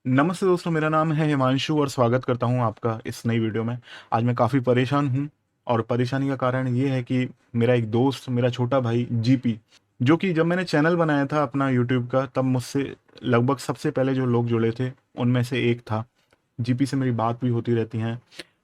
नमस्ते दोस्तों, मेरा नाम है हिमांशु और स्वागत करता हूं आपका इस नई वीडियो में। आज मैं काफ़ी परेशान हूं और परेशानी का कारण ये है कि मेरा एक दोस्त, मेरा छोटा भाई जीपी, जो कि जब मैंने चैनल बनाया था अपना यूट्यूब का, तब मुझसे लगभग सबसे पहले जो लोग जुड़े थे उनमें से एक था। जीपी से मेरी बात भी होती रहती हैं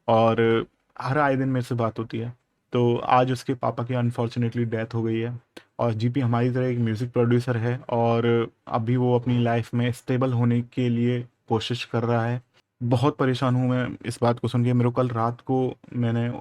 और हर आए दिन मेरे से बात होती है। तो आज उसके पापा की अनफॉर्चुनेटली डेथ हो गई है और जीपी हमारी तरह एक म्यूज़िक प्रोड्यूसर है और अभी वो अपनी लाइफ में स्टेबल होने के लिए कोशिश कर रहा है। बहुत परेशान हूँ मैं इस बात को सुन के। मेरे को कल रात को मैंने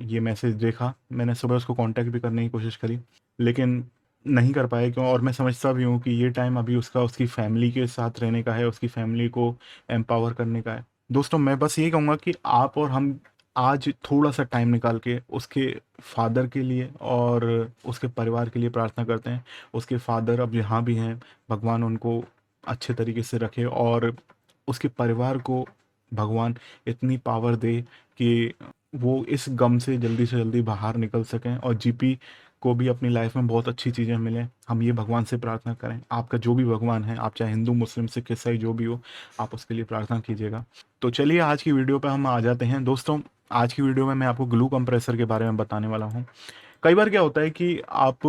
ये मैसेज देखा, मैंने सुबह उसको कांटेक्ट भी करने की कोशिश करी, लेकिन नहीं कर पाए। क्यों? और मैं समझता भी हूँ कि ये टाइम अभी उसका उसकी फैमिली के साथ रहने का है, उसकी फैमिली को एम्पावर करने का है। दोस्तों, मैं बस ये कहूँगा कि आप और हम आज थोड़ा सा टाइम निकाल के उसके फादर के लिए और उसके परिवार के लिए प्रार्थना करते हैं। उसके फादर अब यहाँ भी हैं, भगवान उनको अच्छे तरीके से रखे और उसके परिवार को भगवान इतनी पावर दे कि वो इस गम से जल्दी बाहर निकल सकें और जीपी को भी अपनी लाइफ में बहुत अच्छी चीज़ें मिलें। हम ये भगवान से प्रार्थना करें। आपका जो भी भगवान है, आप चाहे हिंदू, मुस्लिम, सिख, ईसाई जो भी हो, आप उसके लिए प्रार्थना कीजिएगा। तो चलिए आज की वीडियो पे हम आ जाते हैं। दोस्तों, आज की वीडियो में मैं आपको ग्लू कंप्रेसर के बारे में बताने वाला हूँ। कई बार क्या होता है कि आप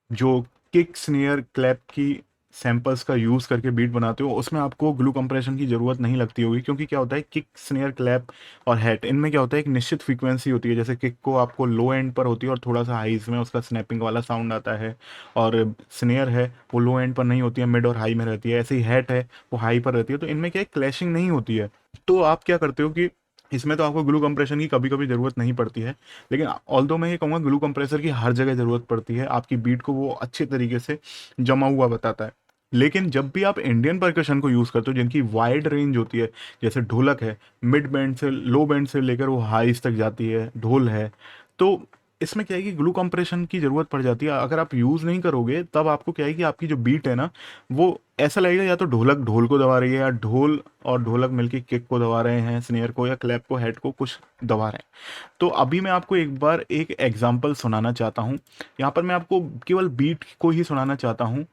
जो किक, स्नेयर, क्लैप की सैंपल्स का यूज़ करके बीट बनाते हो, उसमें आपको ग्लू कंप्रेशन की ज़रूरत नहीं लगती होगी, क्योंकि क्या होता है, किक, स्नेयर, क्लैप और हैट, इनमें क्या होता है, एक निश्चित फ्रीक्वेंसी होती है। जैसे किक को आपको लो एंड पर होती है और थोड़ा सा हाईज में उसका स्नैपिंग वाला साउंड आता है, और स्नेयर है वो लो एंड पर नहीं होती है, मिड और हाई में रहती है। ऐसे ही हैट है, वो हाई पर रहती है। तो इनमें क्या है, क्लैशिंग नहीं होती है। तो आप क्या करते हो कि इसमें तो आपको ग्लू कंप्रेशन की कभी कभी ज़रूरत नहीं पड़ती है, लेकिन ऑल्दो मैं ये कहूँगा ग्लू कंप्रेसर की हर जगह ज़रूरत पड़ती है। आपकी बीट को वो अच्छे तरीके से जमा हुआ बताता है। लेकिन जब भी आप इंडियन परकशन को यूज़ करते हो, जिनकी वाइड रेंज होती है, जैसे ढोलक है, मिड बैंड से लो बैंड से लेकर वो हाईज तक जाती है, ढोल है, तो इसमें क्या है कि ग्लू कंप्रेशन की ज़रूरत पड़ जाती है। अगर आप यूज़ नहीं करोगे तब आपको क्या है कि आपकी जो बीट है ना, वो ऐसा लगेगा या तो ढोलक ढोल को दबा रही है, या ढोल और ढोलक मिलके किक को दबा रहे हैं, स्नेयर को या क्लैप को, हेड को कुछ दबा रहे हैं। तो अभी मैं आपको एक बार एक एग्जांपल सुनाना चाहता हूँ। यहाँ पर मैं आपको केवल बीट को ही सुनाना चाहता हूँ।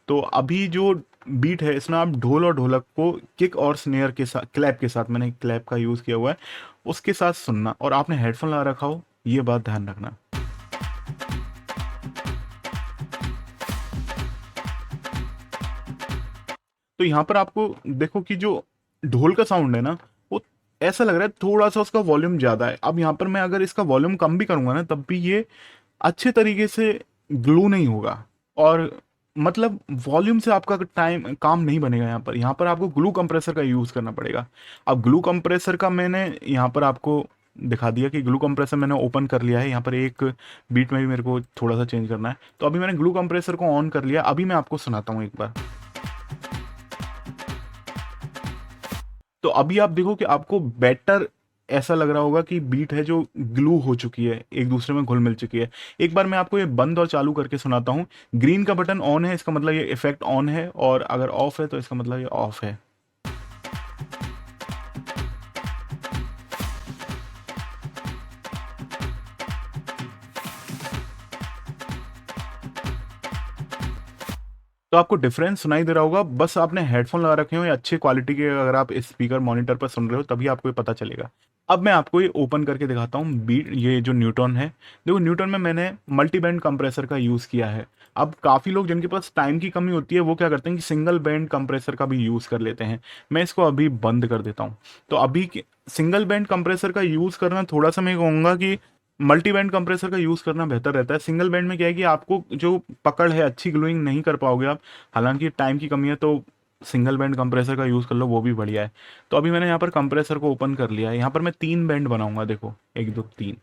तो अभी जो बीट है, इसमें आप ढोल और ढोलक को किक और स्नेयर के साथ, क्लैप के साथ, मैंने क्लैप का यूज़ किया हुआ है, उसके साथ सुनना, और आपने हेडफोन लगा रखा हो, ये बात ध्यान रखना। तो यहाँ पर आपको देखो कि जो ढोल का साउंड है ना, वो ऐसा लग रहा है थोड़ा सा उसका वॉल्यूम ज़्यादा है। अब यहाँ पर मैं अगर इसका वॉल्यूम कम भी करूँगा ना, तब भी ये अच्छे तरीके से ग्लू नहीं होगा। और मतलब वॉल्यूम से आपका टाइम काम नहीं बनेगा। यहाँ पर आपको ग्लू कंप्रेसर का यूज़ करना पड़ेगा। अब ग्लू कंप्रेसर का मैंने यहाँ पर आपको दिखा दिया कि ग्लू कंप्रेसर मैंने ओपन कर लिया है। यहाँ पर एक बीट में भी मेरे को थोड़ा सा चेंज करना है, तो अभी मैंने ग्लू कंप्रेसर को ऑन कर लिया। अभी मैं आपको सुनाता हूँ एक बार। तो अभी आप देखो कि आपको बेटर ऐसा लग रहा होगा कि बीट है जो ग्लू हो चुकी है, एक दूसरे में घुल मिल चुकी है। एक बार मैं आपको ये बंद और चालू करके सुनाता हूँ। ग्रीन का बटन ऑन है, इसका मतलब ये इफेक्ट ऑन है, और अगर ऑफ है तो इसका मतलब ये ऑफ है। तो आपको डिफरेंस सुनाई दे रहा होगा। बस आपने हेडफोन लगा रखे हो या अच्छी क्वालिटी के, अगर आप इस स्पीकर मॉनिटर पर सुन रहे हो, तभी आपको ये पता चलेगा। अब मैं आपको ये ओपन करके दिखाता हूँ बीट, ये जो न्यूटन है। देखो, न्यूटन में मैंने मल्टी बैंड कंप्रेसर का यूज़ किया है। अब काफ़ी लोग जिनके पास टाइम की कमी होती है, वो क्या करते हैं कि सिंगल बैंड कंप्रेसर का भी यूज़ कर लेते हैं। मैं इसको अभी बंद कर देता हूँ। तो अभी सिंगल बैंड कंप्रेसर का यूज़ करना, थोड़ा सा मैं कहूँगा कि मल्टी बैंड कंप्रेसर का यूज़ करना बेहतर रहता है। सिंगल बैंड में क्या है कि आपको जो पकड़ है, अच्छी ग्लूइंग नहीं कर पाओगे आप। हालांकि टाइम की कमी है, तो सिंगल बैंड कंप्रेसर का यूज़ कर लो, वो भी बढ़िया है। तो अभी मैंने यहाँ पर कंप्रेसर को ओपन कर लिया है। यहाँ पर मैं 3 बैंड बनाऊंगा, देखो, 1 2 3।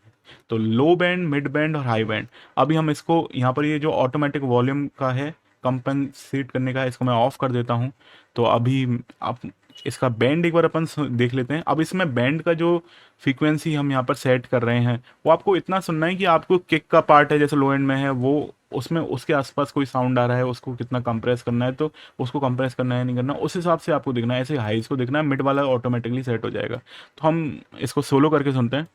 तो लो बैंड, मिड बैंड और हाई बैंड। अभी हम इसको यहाँ पर, ये जो ऑटोमेटिक वॉल्यूम का है, कंपनसेट करने का है, इसको मैं ऑफ कर देता हूँ। तो अभी आप इसका बैंड एक बार अपन देख लेते हैं। अब इसमें बैंड का जो फ्रीक्वेंसी हम यहाँ पर सेट कर रहे हैं, वो आपको इतना सुनना है कि आपको किक का पार्ट है, जैसे लो एंड में है, वो उसमें उसके आसपास कोई साउंड आ रहा है, उसको कितना कंप्रेस करना है, तो उसको कंप्रेस करना है नहीं करना, उस हिसाब से आपको देखना है। ऐसे हाईज को देखना है, मिड वाला ऑटोमेटिकली सेट हो जाएगा। तो हम इसको सोलो करके सुनते हैं।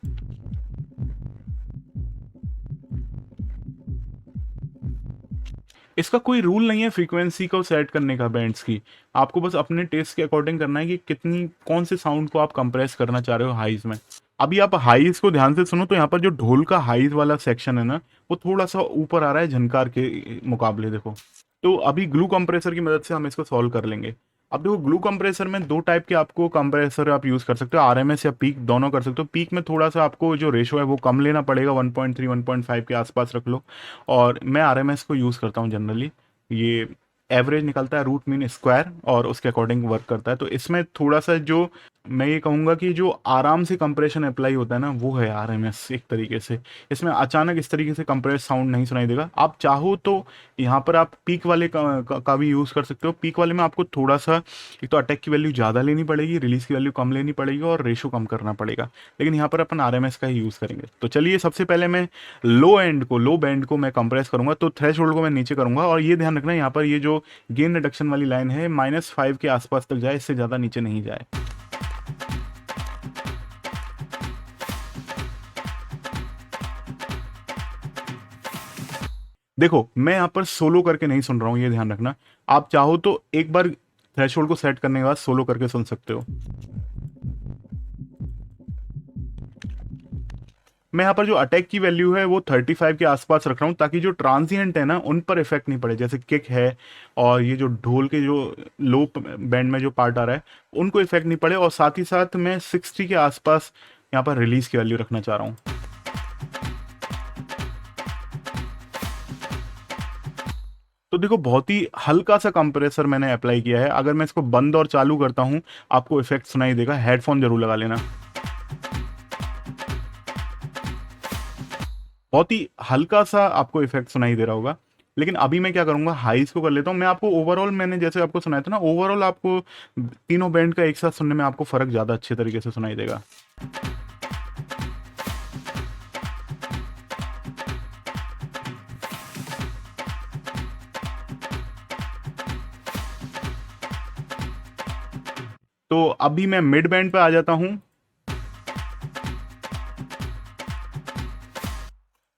इसका कोई रूल नहीं है फ्रीक्वेंसी को सेट करने का बैंड्स की। आपको बस अपने टेस्ट के अकॉर्डिंग करना है कि कितनी कौन से साउंड को आप कंप्रेस करना चाह रहे हो हाइज में। अभी आप हाइज को ध्यान से सुनो तो यहाँ पर जो ढोल का हाइज वाला सेक्शन है ना, वो थोड़ा सा ऊपर आ रहा है झनकार के मुकाबले, देखो। तो अभी ग्लू कंप्रेसर की मदद से हम इसको सॉल्व कर लेंगे। अब देखो, ग्लू कंप्रेसर में दो टाइप के आपको कंप्रेसर आप यूज़ कर सकते हो, आरएमएस या पीक, दोनों कर सकते हो। पीक में थोड़ा सा आपको जो रेशो है वो कम लेना पड़ेगा, 1.3 1.5 के आसपास रख लो। और मैं आरएमएस को यूज़ करता हूँ जनरली। ये एवरेज निकलता है, रूट मीन स्क्वायर, और उसके अकॉर्डिंग वर्क करता है। तो इसमें थोड़ा सा जो मैं ये कहूँगा कि जो आराम से कंप्रेशन अप्लाई होता है ना, वो है आरएमएस एक तरीके से। इसमें अचानक इस तरीके से कंप्रेस साउंड नहीं सुनाई देगा। आप चाहो तो यहाँ पर आप पीक वाले का भी यूज़ कर सकते हो। पीक वाले में आपको थोड़ा सा, एक तो अटैक की वैल्यू ज़्यादा लेनी पड़ेगी, रिलीज़ की वैल्यू कम लेनी पड़ेगी, और रेशो कम करना पड़ेगा। लेकिन यहाँ पर अपन आरएमएस का ही यूज़ करेंगे। तो चलिए, सबसे पहले मैं लो बैंड को मैं कंप्रेस करूँगा, तो थ्रेशोल्ड को मैं नीचे करूँगा। और ये ध्यान रखना, यहाँ पर ये जो गेन रिडक्शन वाली लाइन है -5 के आसपास तक जाए, इससे ज़्यादा नीचे नहीं जाए। देखो, मैं यहाँ पर सोलो करके नहीं सुन रहा हूँ, ये ध्यान रखना। आप चाहो तो एक बार थ्रेशोल्ड को सेट करने के बाद सोलो करके सुन सकते हो। मैं यहाँ पर जो अटैक की वैल्यू है वो 35 के आसपास रख रहा हूँ, ताकि जो ट्रांजिएंट है ना, उन पर इफेक्ट नहीं पड़े, जैसे किक है और ये जो ढोल के जो लो बैंड में जो पार्ट आ रहा है, उनको इफेक्ट नहीं पड़े। और साथ ही साथ मैं 60 के आसपास यहाँ पर रिलीज की वैल्यू रखना चाह रहा हूँ। तो देखो, बहुत ही हल्का सा कंप्रेसर मैंने अप्लाई किया है। अगर मैं इसको बंद और चालू करता हूँ, आपको इफेक्ट सुनाई देगा। हेडफोन जरूर लगा लेना। बहुत ही हल्का सा आपको इफेक्ट सुनाई दे रहा होगा। लेकिन अभी मैं क्या करूंगा, हाइस को कर लेता हूं। मैं आपको ओवरऑल, मैंने जैसे आपको सुनाया था ना, ओवरऑल आपको तीनों बैंड का एक साथ सुनने में आपको फर्क ज्यादा अच्छे तरीके से सुनाई देगा। तो अभी मैं मिड बैंड पे आ जाता हूं।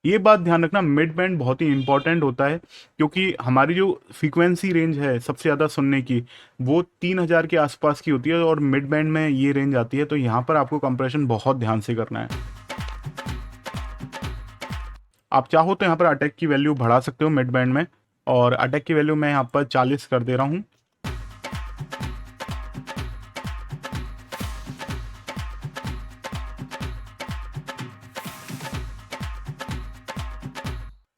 ये बात ध्यान रखना, मिड बैंड बहुत ही इंपॉर्टेंट होता है, क्योंकि हमारी जो फ्रीक्वेंसी रेंज है सबसे ज़्यादा सुनने की, वो 3000 के आसपास की होती है, और मिड बैंड में ये रेंज आती है। तो यहाँ पर आपको कंप्रेशन बहुत ध्यान से करना है। आप चाहो तो यहाँ पर अटैक की वैल्यू बढ़ा सकते हो मिड बैंड में, और अटैक की वैल्यू मैं यहाँ पर 40 कर दे रहा हूँ।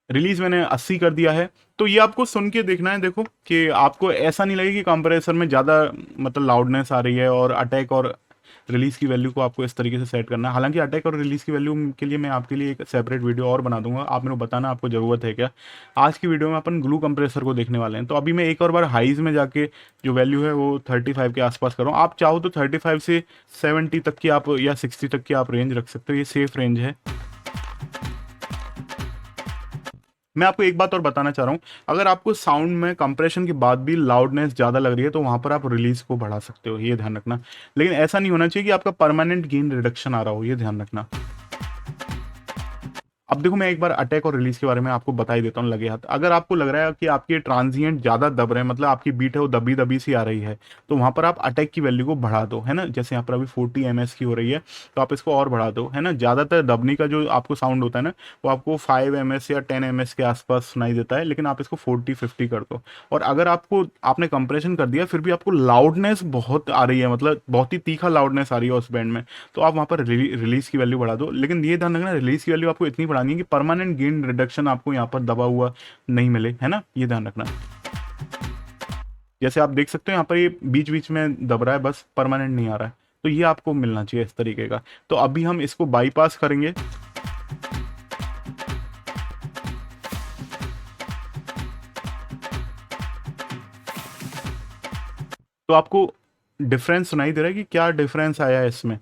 रिलीज मैंने 80 कर दिया है। तो ये आपको सुन के देखना है, देखो, कि आपको ऐसा नहीं लगे कि कंप्रेसर में ज़्यादा मतलब लाउडनेस आ रही है, और अटैक और रिलीज की वैल्यू को आपको इस तरीके से सेट करना है। हालांकि अटैक और रिलीज की वैल्यू के लिए मैं आपके लिए एक सेपरेट वीडियो और बना दूंगा, आप मेरे को बताना आपको ज़रूरत है क्या। आज की वीडियो में अपन ग्लू कंप्रेसर को देखने वाले हैं। तो अभी मैं एक और बार हाइज में जाके जो वैल्यू है वो 35 के आसपास कर रहा हूँ। आप चाहो तो 35 से 70 तक की आप, या 60 तक की आप रेंज रख सकते हो, ये सेफ रेंज है। मैं आपको एक बात और बताना चाह रहा हूँ, अगर आपको साउंड में कंप्रेशन के बाद भी लाउडनेस ज़्यादा लग रही है, तो वहाँ पर आप रिलीज को बढ़ा सकते हो, ये ध्यान रखना। लेकिन ऐसा नहीं होना चाहिए कि आपका परमानेंट गेन रिडक्शन आ रहा हो, ये ध्यान रखना। अब देखो, मैं एक बार अटैक और रिलीज के बारे में आपको बता ही देता हूँ लगे हाथ। अगर आपको लग रहा है कि आपके ट्रांजिएंट ज़्यादा दब रहे हैं, मतलब आपकी बीट है वो दबी दबी सी आ रही है, तो वहाँ पर आप अटैक की वैल्यू को बढ़ा दो, है ना। जैसे यहाँ पर अभी 40 ms की हो रही है, तो आप इसको और बढ़ा दो, है ना। ज़्यादातर दबने का जो आपको साउंड होता है ना, वो आपको 5 ms या 10 ms के आसपास सुनाई देता है, लेकिन आप इसको 40-50 कर दो। और अगर आपको, आपने कंप्रेशन कर दिया, फिर भी आपको लाउडनेस बहुत आ रही है, मतलब बहुत ही तीखा लाउडनेस आ रही है उस बैंड में, तो आप वहाँ पर रिलीज की वैल्यू बढ़ा दो। लेकिन ये ध्यान रखना, रिलीज की वैल्यू आपको इतनी बढ़ानी है कि परमानेंट गेन रिडक्शन आपको यहाँ पर दबा हुआ नहीं मिले, है ना, ये ध्यान रखना। जैसे आप देख सकते हो यहाँ पर ये बीच बीच में दब रहा है, बस परमानेंट नहीं आ रहा है। तो ये आपको मिलना चाहिए इस तरीके का। तो अभी हम इसको बाईपास करेंगे। तो आपको डिफरेंस सुनाई दे रहा है कि क्या डिफरेंस आया है इसमें।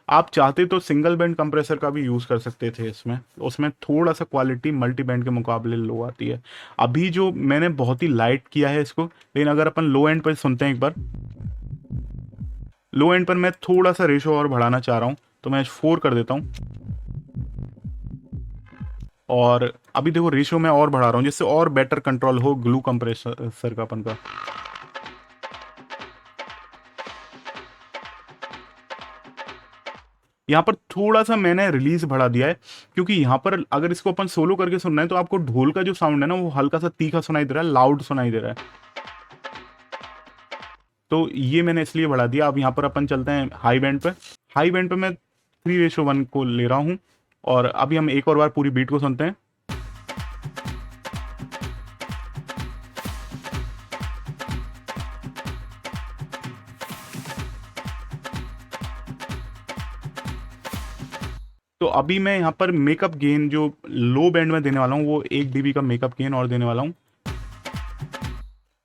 आप चाहते तो सिंगल बैंड कंप्रेसर का भी यूज़ कर सकते थे इसमें, उसमें थोड़ा सा क्वालिटी मल्टी बैंड के मुकाबले लो आती है। अभी जो मैंने बहुत ही लाइट किया है इसको, लेकिन अगर अपन लो एंड पर सुनते हैं एक बार, लो एंड पर मैं थोड़ा सा रेशो और बढ़ाना चाह रहा हूँ, तो मैं 4 कर देता हूँ। और अभी देखो रेशियो मैं और बढ़ा रहा हूँ जिससे और बेटर कंट्रोल हो ग्लू कंप्रेसर का अपन का। यहाँ पर थोड़ा सा मैंने रिलीज बढ़ा दिया है, क्योंकि यहाँ पर अगर इसको अपन सोलो करके सुनना है तो आपको ढोल का जो साउंड है ना वो हल्का सा तीखा सुनाई दे रहा है, लाउड सुनाई दे रहा है। तो ये मैंने इसलिए बढ़ा दिया। अब यहाँ पर अपन चलते हैं हाई बैंड पे। हाई बैंड पे मैं 3:1 को ले रहा हूँ, और अभी हम एक और बार पूरी बीट को सुनते हैं। तो अभी मैं यहाँ पर मेकअप गेन जो लो बैंड में देने वाला हूँ वो 1 dB का मेकअप गेन और देने वाला हूँ,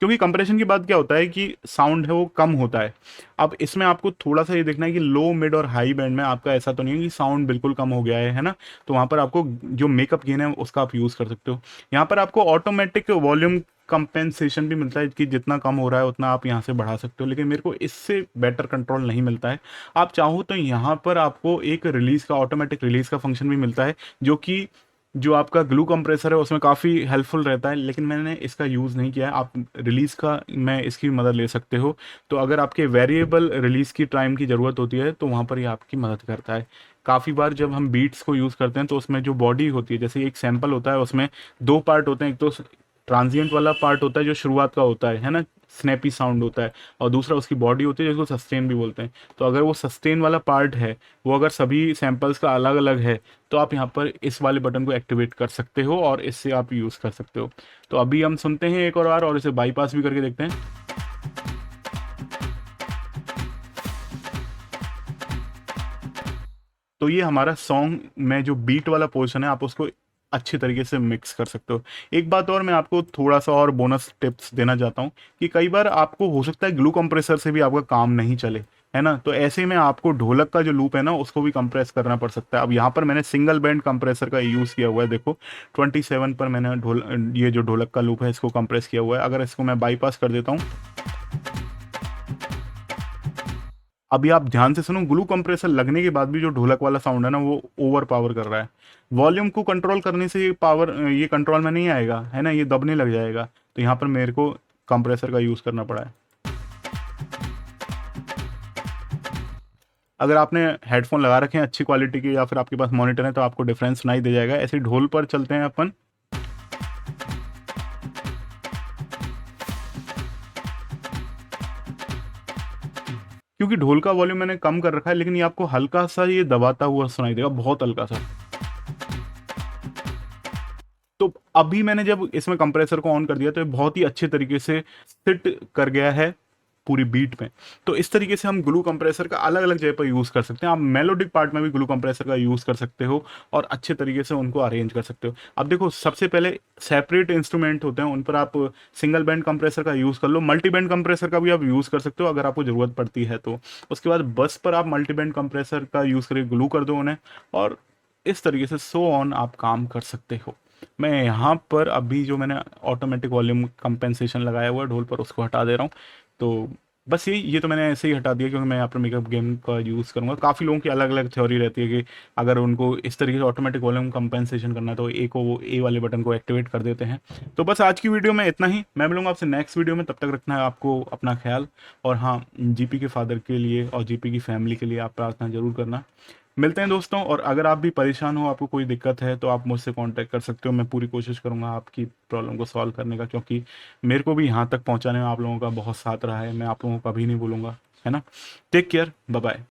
क्योंकि कंप्रेशन के बाद क्या होता है कि साउंड है वो कम होता है। अब इसमें आपको थोड़ा सा ये देखना है कि लो मिड और हाई बैंड में आपका ऐसा तो नहीं है कि साउंड बिल्कुल कम हो गया है ना। तो वहाँ पर आपको जो मेकअप गेन है उसका आप यूज़ कर सकते हो। यहाँ पर आपको ऑटोमेटिक वॉल्यूम कंपेंसेशन भी मिलता है कि जितना कम हो रहा है उतना आप यहाँ से बढ़ा सकते हो, लेकिन मेरे को इससे बेटर कंट्रोल नहीं मिलता है। आप चाहो तो यहाँ पर आपको एक रिलीज का ऑटोमेटिक रिलीज का फंक्शन भी मिलता है, जो कि जो आपका ग्लू कंप्रेसर है उसमें काफ़ी हेल्पफुल रहता है, लेकिन मैंने इसका यूज़ नहीं किया है। आप रिलीज़ का मैं इसकी मदद ले सकते हो। तो अगर आपके वेरिएबल रिलीज़ की टाइम की ज़रूरत होती है तो वहाँ पर ये आपकी मदद करता है। काफ़ी बार जब हम बीट्स को यूज़ करते हैं तो उसमें जो बॉडी होती है, जैसे एक सैंपल होता है उसमें दो पार्ट होते हैं। एक तो ट्रांजिएंट वाला पार्ट होता है जो शुरुआत का होता है ना, स्नैपी साउंड होता है, और दूसरा उसकी बॉडी होती है जिसको सस्टेन भी बोलते हैं। तो अगर वो सस्टेन वाला पार्ट है वो अगर सभी सैंपल्स का अलग अलग है तो आप यहाँ पर इस वाले बटन को एक्टिवेट कर सकते हो और इससे आप यूज़ कर सकते हो। तो अभी हम सुनते हैं एक और बार और इसे बाईपास भी करके देखते हैं। तो ये हमारा सॉन्ग में जो बीट वाला पोर्शन है आप उसको अच्छे तरीके से मिक्स कर सकते हो। एक बात और मैं आपको थोड़ा सा और बोनस टिप्स देना चाहता हूँ कि कई बार आपको हो सकता है ग्लू कंप्रेसर से भी आपका काम नहीं चले, है ना। तो ऐसे में आपको ढोलक का जो लूप है ना उसको भी कंप्रेस करना पड़ सकता है। अब यहाँ पर मैंने सिंगल बैंड कंप्रेसर का यूज़ किया हुआ है। देखो 27 पर मैंने ये जो ढोलक का लूप है इसको कंप्रेस किया हुआ है। अगर इसको मैं बाईपास कर देता हूँ, अभी आप ध्यान से सुनो, ग्लू कंप्रेसर लगने के बाद भी जो ढोलक वाला साउंड है ना वो ओवर पावर कर रहा है। वॉल्यूम को कंट्रोल करने से ये कंट्रोल में नहीं आएगा, है ना, ये दबने लग जाएगा। तो यहाँ पर मेरे को कंप्रेसर का यूज़ करना पड़ा है। अगर आपने हेडफोन लगा रखे हैं अच्छी क्वालिटी के या फिर आपके पास मॉनिटर है तो आपको डिफरेंस नहीं दे जाएगा। ऐसे ढोल पर चलते हैं अपन। क्योंकि ढोल का वॉल्यूम मैंने कम कर रखा है, लेकिन ये आपको हल्का सा ये दबाता हुआ सुनाई देगा, बहुत हल्का सा। तो अभी मैंने जब इसमें कंप्रेसर को ऑन कर दिया तो ये बहुत ही अच्छे तरीके से सिट कर गया है पूरी बीट में। तो इस तरीके से हम ग्लू कंप्रेसर का अलग अलग जगह पर यूज़ कर सकते हैं। आप मेलोडिक पार्ट में भी ग्लू कंप्रेसर का यूज़ कर सकते हो और अच्छे तरीके से उनको अरेंज कर सकते हो। अब देखो सबसे पहले सेपरेट इंस्ट्रूमेंट होते हैं उन पर आप सिंगल बैंड कंप्रेसर का यूज़ कर लो, मल्टी बैंड कंप्रेसर का भी आप यूज़ कर सकते हो अगर आपको ज़रूरत पड़ती है तो। उसके बाद बस पर आप मल्टी बैंड कंप्रेसर का यूज़ करके ग्लू कर दो उन्हें, और इस तरीके से सो ऑन आप काम कर सकते हो। मैं यहाँ पर अभी जो मैंने ऑटोमेटिक वॉल्यूम कंपेंसेशन लगाया हुआ है ढोल पर उसको हटा दे रहा हूँ। तो बस ये तो मैंने ऐसे ही हटा दिया क्योंकि मैं यहाँ पर मेकअप गेम का यूज़ करूँगा। काफ़ी लोगों की अलग अलग थ्योरी रहती है कि अगर उनको इस तरीके से ऑटोमेटिक वॉल्यूम कंपेंसेशन करना है तो वो ए वाले बटन को एक्टिवेट कर देते हैं। तो बस आज की वीडियो में इतना ही। मैं मिलूंगा आपसे नेक्स्ट वीडियो में, तब तक रखना है आपको अपना ख्याल। और हाँ, जीपी के फादर के लिए और जीपी की फैमिली के लिए आप प्रार्थना जरूर करना। मिलते हैं दोस्तों, और अगर आप भी परेशान हो, आपको कोई दिक्कत है तो आप मुझसे कांटेक्ट कर सकते हो। मैं पूरी कोशिश करूंगा आपकी प्रॉब्लम को सॉल्व करने का, क्योंकि मेरे को भी यहाँ तक पहुँचाने में आप लोगों का बहुत साथ रहा है। मैं आप लोगों को कभी नहीं भूलूंगा, है ना। Take care, bye bye.